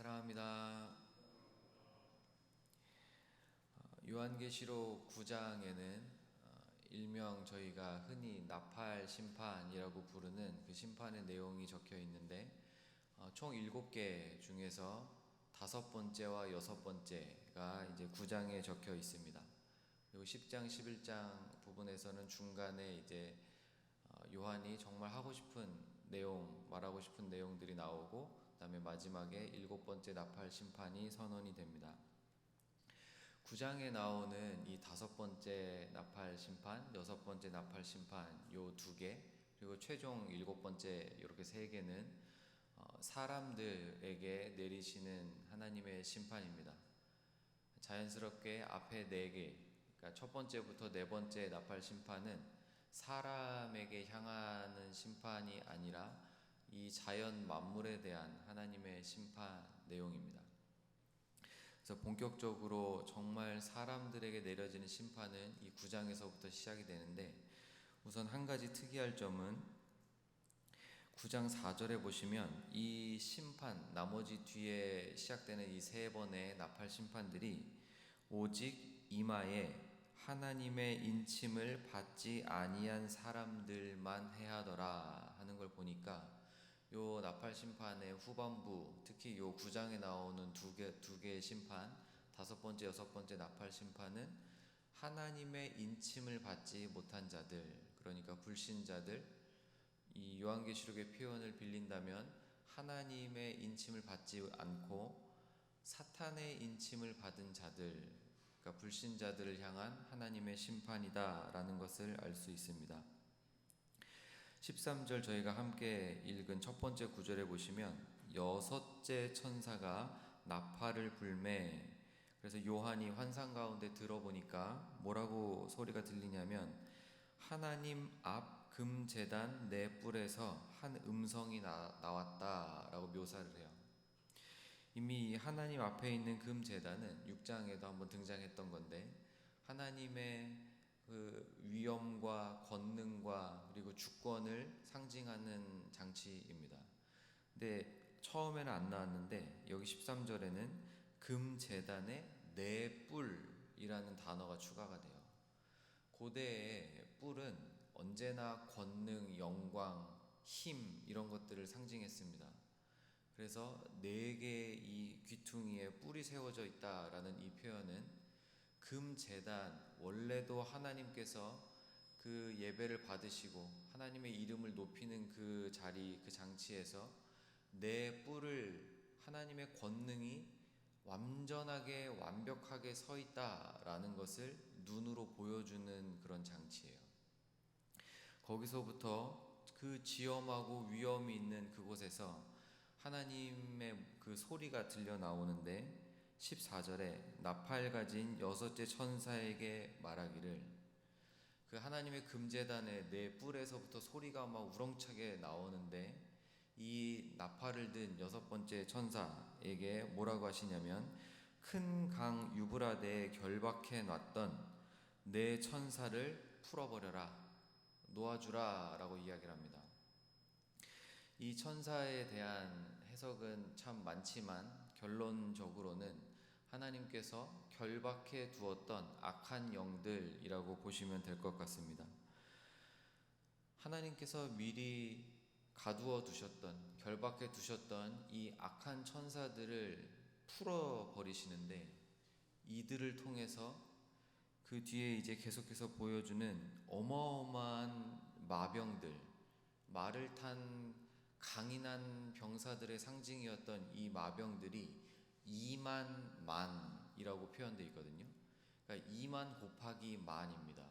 사랑합니다. 요한계시록 9장에는 일명 저희가 흔히 나팔 심판이라고 부르는 그 심판의 내용이 적혀 있는데 총 7개 중에서 5번째와 6번째가 이제 9장에 적혀 있습니다. 그리고 10장, 11장 부분에서는 중간에 이제 요한이 정말 하고 싶은 내용, 말하고 싶은 내용들이 나오고, 그 다음에 마지막에 7번째 나팔 심판이 선언이 됩니다. 9장에 나오는 이 5번째 나팔 심판, 6번째 나팔 심판 요 2개, 그리고 최종 7번째 이렇게 3개는 사람들에게 내리시는 하나님의 심판입니다. 자연스럽게 앞에 4개, 그러니까 첫 번째부터 4번째 나팔 심판은 사람에게 향하는 심판이 아니라 이 자연 만물에 대한 하나님의 심판 내용입니다. 그래서 본격적으로 정말 사람들에게 내려지는 심판은 이 9장에서부터 시작이 되는데, 우선 한 가지 특이할 점은 9장 4절에 보시면 이 심판, 나머지 뒤에 시작되는 이 3번의 나팔 심판들이 오직 이마에 하나님의 인침을 받지 아니한 사람들만 해하더라 하는 걸 보니까, 요 나팔 심판의 후반부, 특히 요 9장에 나오는 두 개의 심판, 5번째, 6번째 나팔 심판은 하나님의 인침을 받지 못한 자들, 그러니까 불신자들, 이 요한계시록의 표현을 빌린다면 하나님의 인침을 받지 않고 사탄의 인침을 받은 자들, 그러니까 불신자들을 향한 하나님의 심판이다 라는 것을 알 수 있습니다. 13절 저희가 함께 읽은 첫 번째 구절에 보시면 6째 천사가 나팔을 불매, 그래서 요한이 환상 가운데 들어보니까 뭐라고 소리가 들리냐면 하나님 앞 금제단 네 뿔에서 한 음성이 나왔다 라고 묘사를 해요. 이미 하나님 앞에 있는 금제단은 6장에도 한번 등장했던 건데, 하나님의 그 위엄과 권능과 그리고 주권을 상징하는 장치입니다. 근데 처음에는 안 나왔는데 여기 13절에는 금제단에 네 뿔이라는 단어가 추가가 돼요. 고대의 뿔은 언제나 권능, 영광, 힘 이런 것들을 상징했습니다. 그래서 4개의 이 귀퉁이에 뿔이 세워져 있다라는 이 표현은 금제단, 원래도 하나님께서 그 예배를 받으시고 하나님의 이름을 높이는 그 자리, 그 장치에서 4뿔을 하나님의 권능이 완전하게 완벽하게 서 있다라는 것을 눈으로 보여주는 그런 장치예요. 거기서부터 그 지엄하고 위엄이 있는 그곳에서 하나님의 그 소리가 들려 나오는데, 14절에 나팔 가진 6째 천사에게 말하기를, 그 하나님의 금제단의 네 뿔에서부터 소리가 막 우렁차게 나오는데, 이 나팔을 든 6번째 천사에게 뭐라고 하시냐면 큰 강 유브라데에 결박해 놨던 네 천사를 풀어버려라, 놓아주라 라고 이야기를 합니다. 이 천사에 대한 해석은 참 많지만 결론적으로는 하나님께서 결박해 두었던 악한 영들이라고 보시면 될 것 같습니다. 하나님께서 미리 가두어 두셨던, 결박해 두셨던 이 악한 천사들을 풀어버리시는데, 이들을 통해서 그 뒤에 이제 계속해서 보여주는 어마어마한 마병들, 말을 탄 강인한 병사들의 상징이었던 이 마병들이 2만 만이라고 표현되어 있거든요. 그러니까 2만 곱하기 만입니다.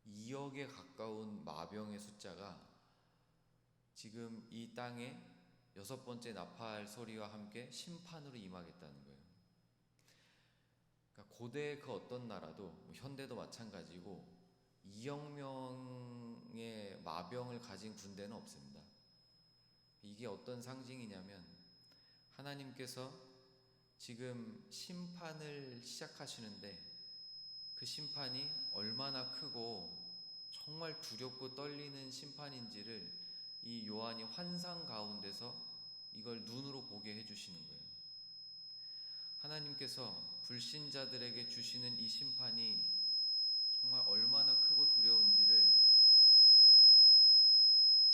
2억에 가까운 마병의 숫자가 지금 이 땅에 6번째 나팔 소리와 함께 심판으로 임하겠다는 거예요. 그러니까 고대 그 어떤 나라도, 현대도 마찬가지고 2억 명의 마병을 가진 군대는 없습니다. 이게 어떤 상징이냐면 하나님께서 지금 심판을 시작하시는데 그 심판이 얼마나 크고 정말 두렵고 떨리는 심판인지를 이 요한이 환상 가운데서 이걸 눈으로 보게 해주시는 거예요. 하나님께서 불신자들에게 주시는 이 심판이 정말 얼마나 크고 두려운지를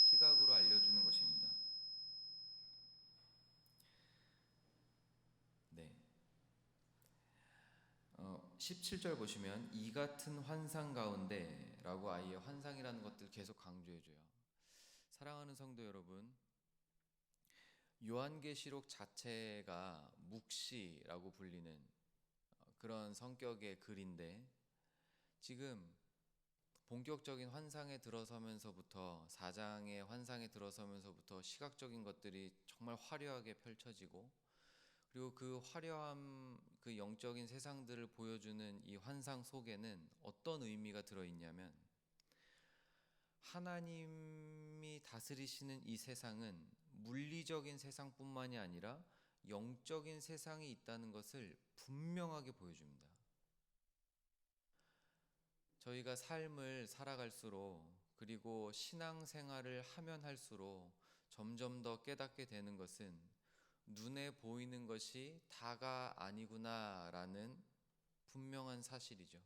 시각으로 알려주는 것입니다. 네. 17절 보시면 이 같은 환상 가운데 라고 아예 환상이라는 것들 계속 강조해줘요. 사랑하는 성도 여러분, 요한계시록 자체가 묵시라고 불리는 그런 성격의 글인데, 지금 본격적인 환상에 들어서면서부터 4장의 환상에 들어서면서부터 시각적인 것들이 정말 화려하게 펼쳐지고, 그리고 그 화려함, 그 영적인 세상들을 보여주는 이 환상 속에는 어떤 의미가 들어있냐면, 하나님이 다스리시는 이 세상은 물리적인 세상뿐만이 아니라 영적인 세상이 있다는 것을 분명하게 보여줍니다. 저희가 삶을 살아갈수록, 그리고 신앙생활을 하면 할수록 점점 더 깨닫게 되는 것은 눈에 보이는 것이 다가 아니구나라는 분명한 사실이죠.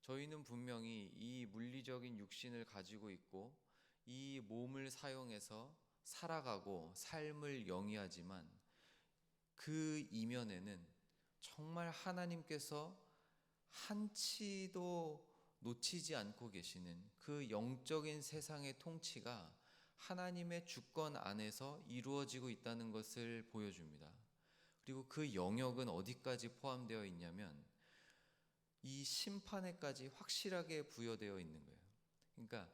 저희는 분명히 이 물리적인 육신을 가지고 있고 이 몸을 사용해서 살아가고 삶을 영위하지만, 그 이면에는 정말 하나님께서 한치도 놓치지 않고 계시는 그 영적인 세상의 통치가 하나님의 주권 안에서 이루어지고 있다는 것을 보여줍니다. 그리고 그 영역은 어디까지 포함되어 있냐면 이 심판에까지 확실하게 부여되어 있는 거예요. 그러니까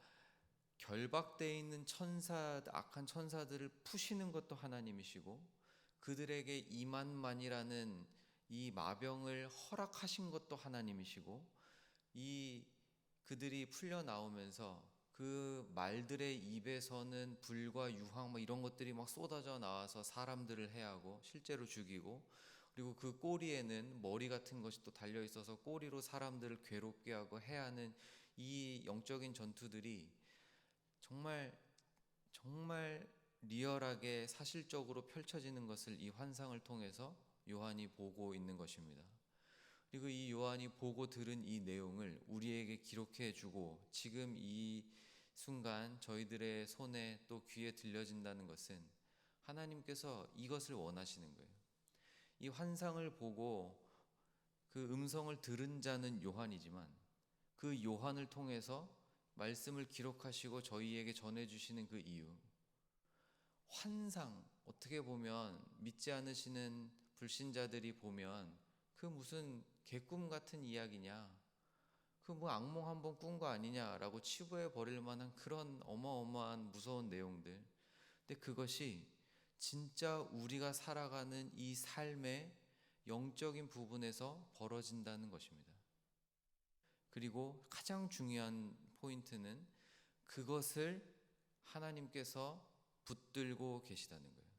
결박되어 있는 천사, 악한 천사들을 푸시는 것도 하나님이시고, 그들에게 이만만이라는 이 마병을 허락하신 것도 하나님이시고, 그들이 풀려 나오면서 그 말들의 입에서는 불과 유황 이런 것들이 막 쏟아져 나와서 사람들을 해하고 실제로 죽이고, 그리고 그 꼬리에는 머리 같은 것이 또 달려 있어서 꼬리로 사람들을 괴롭게 하고 해하는 이 영적인 전투들이 정말 리얼하게 사실적으로 펼쳐지는 것을 이 환상을 통해서 요한이 보고 있는 것입니다. 그리고 이 요한이 보고 들은 이 내용을 우리에게 기록해 주고 지금 이 순간 저희들의 손에 또 귀에 들려진다는 것은 하나님께서 이것을 원하시는 거예요. 이 환상을 보고 그 음성을 들은 자는 요한이지만, 그 요한을 통해서 말씀을 기록하시고 저희에게 전해주시는 그 이유, 환상, 어떻게 보면 믿지 않으시는 불신자들이 보면 그 무슨 개꿈 같은 이야기냐, 그 뭐 악몽 한번 꾼 거 아니냐라고 치부해 버릴 만한 그런 어마어마한 무서운 내용들. 근데 그것이 진짜 우리가 살아가는 이 삶의 영적인 부분에서 벌어진다는 것입니다. 그리고 가장 중요한 포인트는 그것을 하나님께서 붙들고 계시다는 거예요.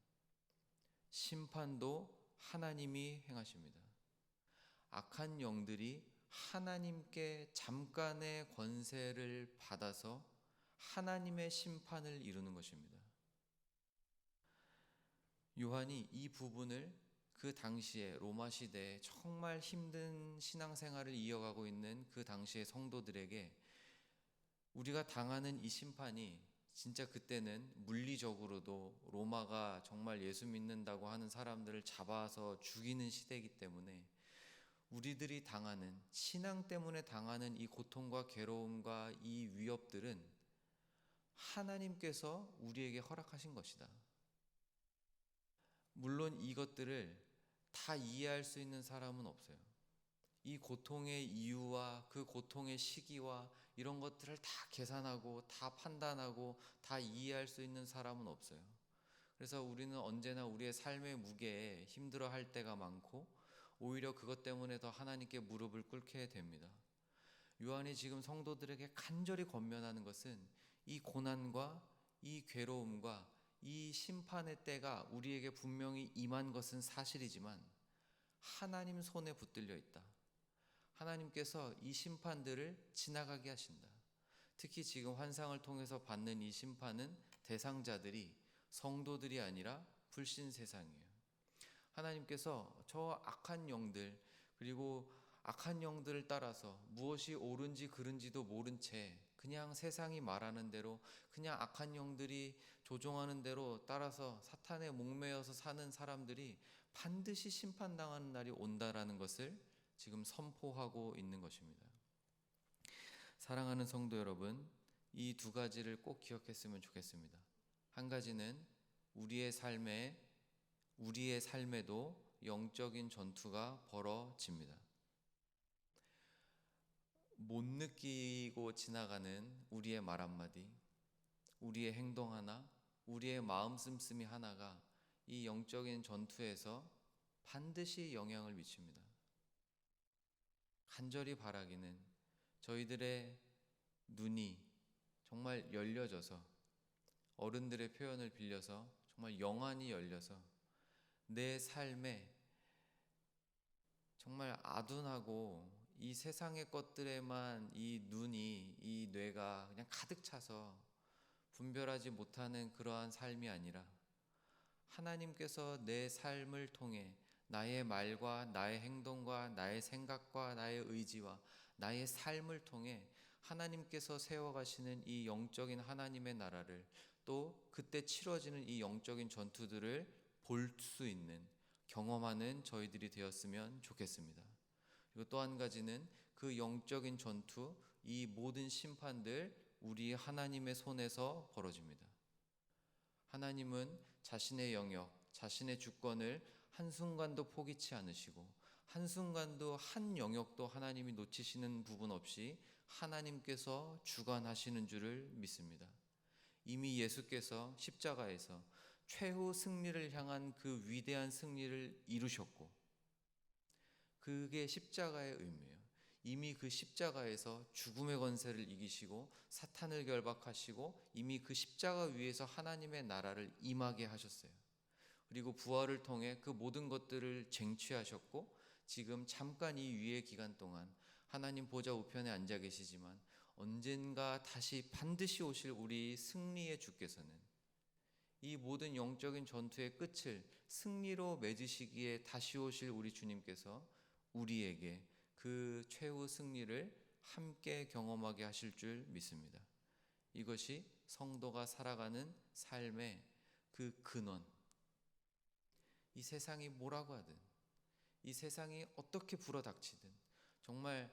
심판도 하나님이 행하십니다. 악한 영들이 하나님께 잠깐의 권세를 받아서 하나님의 심판을 이루는 것입니다. 요한이 이 부분을 그 당시에 로마 시대에 정말 힘든 신앙생활을 이어가고 있는 그 당시의 성도들에게, 우리가 당하는 이 심판이 진짜 그때는 물리적으로도 로마가 정말 예수 믿는다고 하는 사람들을 잡아서 죽이는 시대이기 때문에 우리들이 당하는, 신앙 때문에 당하는 이 고통과 괴로움과 이 위협들은 하나님께서 우리에게 허락하신 것이다. 물론 이것들을 다 이해할 수 있는 사람은 없어요. 이 고통의 이유와 그 고통의 시기와 이런 것들을 다 계산하고 다 판단하고 다 이해할 수 있는 사람은 없어요. 그래서 우리는 언제나 우리의 삶의 무게에 힘들어할 때가 많고, 오히려 그것 때문에 더 하나님께 무릎을 꿇게 됩니다. 요한이 지금 성도들에게 간절히 권면하는 것은 이 고난과 이 괴로움과 이 심판의 때가 우리에게 분명히 임한 것은 사실이지만 하나님 손에 붙들려 있다. 하나님께서 이 심판들을 지나가게 하신다. 특히 지금 환상을 통해서 받는 이 심판은 대상자들이 성도들이 아니라 불신 세상이에요. 하나님께서 저 악한 영들, 그리고 악한 영들을 따라서 무엇이 옳은지 그른지도 모른 채 그냥 세상이 말하는 대로, 그냥 악한 영들이 조종하는 대로 따라서 사탄에 목매여서 사는 사람들이 반드시 심판당하는 날이 온다라는 것을 지금 선포하고 있는 것입니다. 사랑하는 성도 여러분, 이 두 가지를 꼭 기억했으면 좋겠습니다. 한 가지는 우리의 삶에도 영적인 전투가 벌어집니다. 못 느끼고 지나가는 우리의 말 한마디, 우리의 행동 하나, 우리의 마음 씀씀이 하나가 이 영적인 전투에서 반드시 영향을 미칩니다. 간절히 바라기는 저희들의 눈이 정말 열려져서, 어른들의 표현을 빌려서 정말 영안이 열려서 내 삶에 정말 아둔하고 이 세상의 것들에만 이 눈이, 이 뇌가 그냥 가득 차서 분별하지 못하는 그러한 삶이 아니라, 하나님께서 내 삶을 통해 나의 말과 나의 행동과 나의 생각과 나의 의지와 나의 삶을 통해 하나님께서 세워가시는 이 영적인 하나님의 나라를, 또 그때 치러지는 이 영적인 전투들을 볼 수 있는, 경험하는 저희들이 되었으면 좋겠습니다. 그리고 또 한 가지는 그 영적인 전투, 이 모든 심판들 우리 하나님의 손에서 벌어집니다. 하나님은 자신의 영역, 자신의 주권을 한순간도 포기치 않으시고, 한순간도 한 영역도 하나님이 놓치시는 부분 없이 하나님께서 주관하시는 줄을 믿습니다. 이미 예수께서 십자가에서 최후 승리를 향한 그 위대한 승리를 이루셨고, 그게 십자가의 의미예요. 이미 그 십자가에서 죽음의 권세를 이기시고 사탄을 결박하시고 이미 그 십자가 위에서 하나님의 나라를 임하게 하셨어요. 그리고 부활을 통해 그 모든 것들을 쟁취하셨고, 지금 잠깐 이 유예 기간 동안 하나님 보좌 우편에 앉아 계시지만 언젠가 다시 반드시 오실 우리 승리의 주께서는 이 모든 영적인 전투의 끝을 승리로 맺으시기에 다시 오실 우리 주님께서 우리에게 그 최후 승리를 함께 경험하게 하실 줄 믿습니다. 이것이 성도가 살아가는 삶의 그 근원. 이 세상이 뭐라고 하든, 이 세상이 어떻게 불어닥치든 정말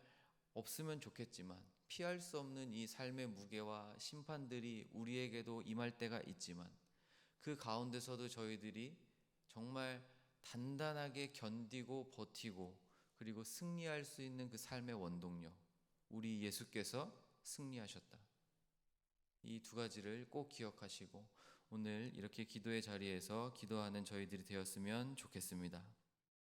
없으면 좋겠지만 피할 수 없는 이 삶의 무게와 심판들이 우리에게도 임할 때가 있지만, 그 가운데서도 저희들이 정말 단단하게 견디고 버티고 그리고 승리할 수 있는 그 삶의 원동력, 우리 예수께서 승리하셨다. 이 두 가지를 꼭 기억하시고 오늘 이렇게 기도의 자리에서 기도하는 저희들이 되었으면 좋겠습니다.